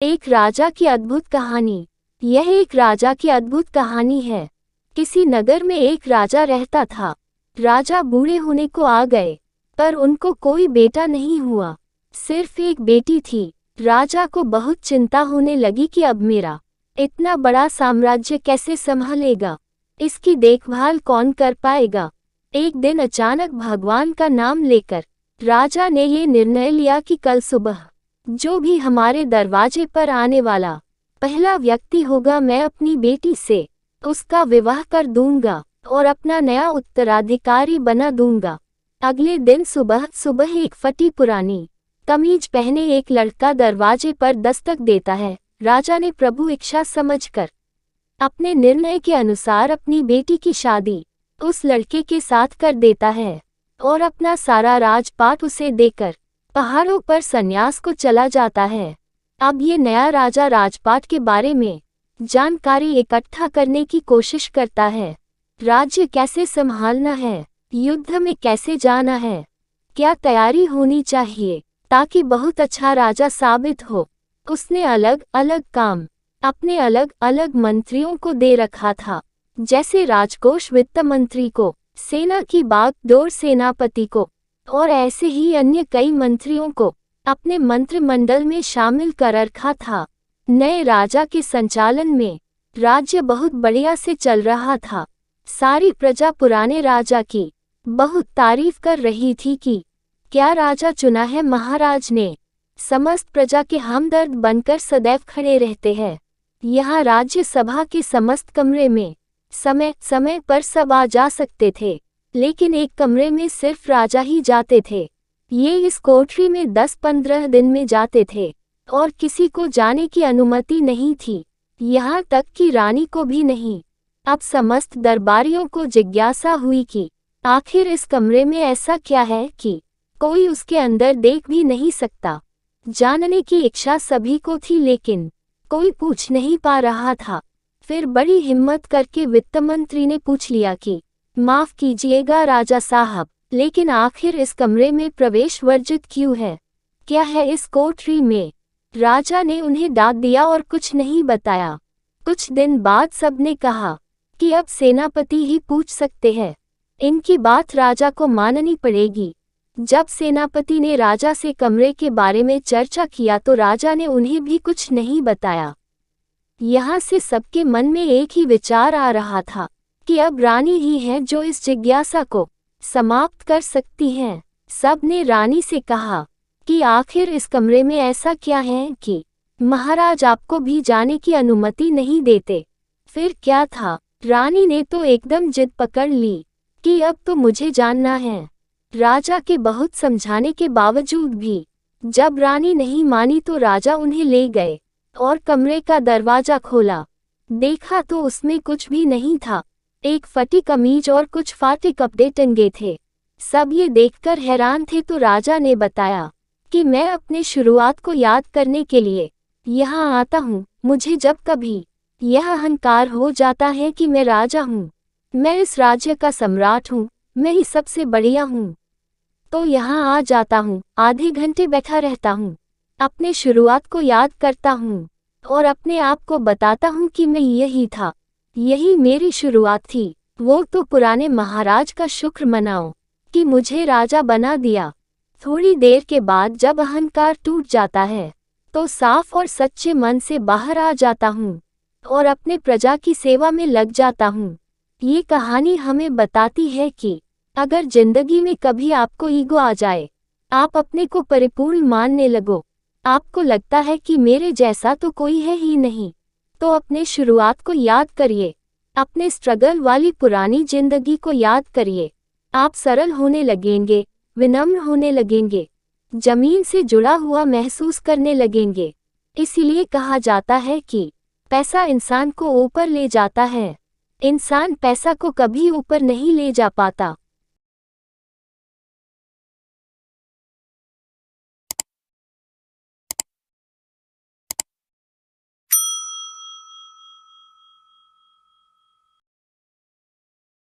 एक राजा की अद्भुत कहानी। यह एक राजा की अद्भुत कहानी है। किसी नगर में एक राजा रहता था। राजा बूढ़े होने को आ गए, पर उनको कोई बेटा नहीं हुआ, सिर्फ एक बेटी थी। राजा को बहुत चिंता होने लगी कि अब मेरा इतना बड़ा साम्राज्य कैसे संभालेगा, इसकी देखभाल कौन कर पाएगा। एक दिन अचानक भगवान का नाम लेकर राजा ने ये निर्णय लिया कि कल सुबह जो भी हमारे दरवाजे पर आने वाला पहला व्यक्ति होगा, मैं अपनी बेटी से उसका विवाह कर दूंगा और अपना नया उत्तराधिकारी बना दूंगा। अगले दिन सुबह सुबह एक फटी पुरानी कमीज पहने एक लड़का दरवाजे पर दस्तक देता है। राजा ने प्रभु इच्छा समझकर अपने निर्णय के अनुसार अपनी बेटी की शादी उस लड़के के साथ कर देता है और अपना सारा राजपाट उसे देकर पहाड़ों पर संन्यास को चला जाता है। अब ये नया राजा राजपाट के बारे में जानकारी इकट्ठा करने की कोशिश करता है। राज्य कैसे संभालना है, युद्ध में कैसे जाना है, क्या तैयारी होनी चाहिए ताकि बहुत अच्छा राजा साबित हो। उसने अलग अलग काम अपने अलग अलग मंत्रियों को दे रखा था, जैसे राजकोष वित्त मंत्री को, सेना की बागडोर सेनापति को और ऐसे ही अन्य कई मंत्रियों को अपने मंत्रिमंडल में शामिल कर रखा था। नए राजा के संचालन में राज्य बहुत बढ़िया से चल रहा था। सारी प्रजा पुराने राजा की बहुत तारीफ कर रही थी कि क्या राजा चुना है महाराज ने। समस्त प्रजा के हमदर्द बनकर सदैव खड़े रहते हैं। यहाँ राज्य सभा के समस्त कमरे में समय समय पर सब आ जा सकते थे, लेकिन एक कमरे में सिर्फ राजा ही जाते थे। ये इस कोठरी में 10-15 दिन में जाते थे और किसी को जाने की अनुमति नहीं थी, यहाँ तक कि रानी को भी नहीं। अब समस्त दरबारियों को जिज्ञासा हुई कि आखिर इस कमरे में ऐसा क्या है कि कोई उसके अंदर देख भी नहीं सकता। जानने की इच्छा सभी को थी, लेकिन कोई पूछ नहीं पा रहा था। फिर बड़ी हिम्मत करके वित्त मंत्री ने पूछ लिया कि माफ कीजिएगा राजा साहब, लेकिन आखिर इस कमरे में प्रवेश वर्जित क्यों है, क्या है इस कोठरी में। राजा ने उन्हें डांट दिया और कुछ नहीं बताया। कुछ दिन बाद सबने कहा कि अब सेनापति ही पूछ सकते हैं, इनकी बात राजा को माननी पड़ेगी। जब सेनापति ने राजा से कमरे के बारे में चर्चा किया तो राजा ने उन्हें भी कुछ नहीं बताया। यहाँ से सबके मन में एक ही विचार आ रहा था कि अब रानी ही है जो इस जिज्ञासा को समाप्त कर सकती हैं। सब ने रानी से कहा कि आखिर इस कमरे में ऐसा क्या है कि महाराज आपको भी जाने की अनुमति नहीं देते। फिर क्या था, रानी ने तो एकदम जिद पकड़ ली कि अब तो मुझे जानना है। राजा के बहुत समझाने के बावजूद भी जब रानी नहीं मानी तो राजा उन्हें ले गए और कमरे का दरवाजा खोला। देखा तो उसमें कुछ भी नहीं था, एक फटी कमीज और कुछ फाटे कपड़े टंगे थे। सब ये देखकर हैरान थे तो राजा ने बताया कि मैं अपने शुरुआत को याद करने के लिए यहाँ आता हूँ। मुझे जब कभी यह अहंकार हो जाता है कि मैं राजा हूँ, मैं इस राज्य का सम्राट हूँ, मैं ही सबसे बढ़िया हूँ, तो यहाँ आ जाता हूँ, आधे घंटे बैठा रहता हूँ, अपने शुरुआत को याद करता हूँ और अपने आप को बताता हूँ कि मैं यही था, यही मेरी शुरुआत थी। वो तो पुराने महाराज का शुक्र मनाओ कि मुझे राजा बना दिया। थोड़ी देर के बाद जब अहंकार टूट जाता है तो साफ और सच्चे मन से बाहर आ जाता हूँ और अपने प्रजा की सेवा में लग जाता हूँ। ये कहानी हमें बताती है कि अगर जिंदगी में कभी आपको ईगो आ जाए, आप अपने को परिपूर्ण मानने लगो, आपको लगता है कि मेरे जैसा तो कोई है ही नहीं, तो अपने शुरुआत को याद करिए, अपने स्ट्रगल वाली पुरानी जिंदगी को याद करिए। आप सरल होने लगेंगे, विनम्र होने लगेंगे, जमीन से जुड़ा हुआ महसूस करने लगेंगे। इसीलिए कहा जाता है कि पैसा इंसान को ऊपर ले जाता है, इंसान पैसा को कभी ऊपर नहीं ले जा पाता।